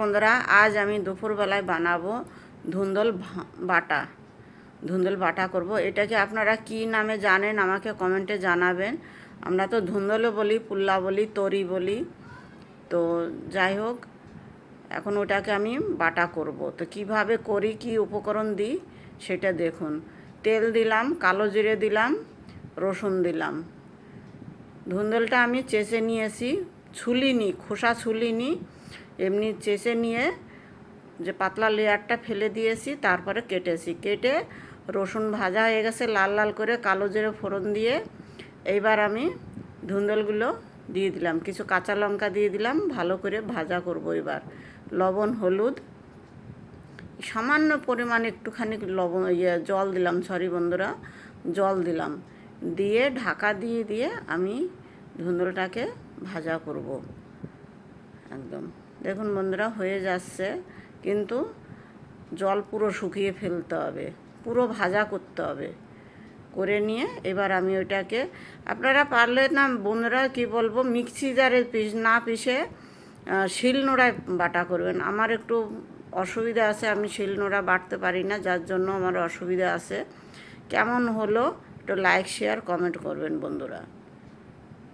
বন্ধুরা, আজ আমি দুপুরবেলায় বানাবো ধুন্দল বাটা করব। এটাকে আপনারা কি নামে জানেন আমাকে কমেন্টে জানাবেন। আমরা তো ধুন্দলও বলি, পুল্লা বলি, তরি বলি। তো যাই হোক, এখন ওটাকে আমি বাটা করব। তো কিভাবে করি, কি উপকরণ দিই সেটা দেখুন। তেল দিলাম, কালো জিরে দিলাম, রসুন দিলাম। ধুন্দলটা আমি চেঁচে নিয়েছি, ছুলিনি, খোসা ছুলিনি, এমনি চেঁচে নিয়ে যে পাতলা লেয়ারটা ফেলে দিয়েছি, তারপরে কেটে রসুন ভাজা হয়ে গেছে লাল লাল করে, কালো জিরে ফোড়ন দিয়ে এইবার আমি ধুন্দলগুলো দিয়ে দিলাম, কিছু কাঁচা লঙ্কা দিয়ে দিলাম, ভালো করে ভাজা করব। এবার লবণ, হলুদ, সামান্য পরিমাণ একটুখানি জল দিলাম, বন্ধুরা, জল দিলাম, দিয়ে ঢাকা দিয়ে আমি ধুন্দলটাকে ভাজা করব। একদম দেখুন বন্ধুরা, হয়ে যাচ্ছে, কিন্তু জল পুরো শুকিয়ে ফেলতে হবে, পুরো ভাজা করতে হবে। করে নিয়ে এবার আমি ওইটাকে, আপনারা পারলে না বন্ধুরা, কি বলবো, মিক্সি জারে না পিষে শিলনোড়ায় বাটা করবেন। আমার একটু অসুবিধা আছে, আমি শিলনোড়া বাটতে পারি না, যার জন্য আমার অসুবিধা আছে। কেমন হলো একটু লাইক, শেয়ার, কমেন্ট করবেন বন্ধুরা।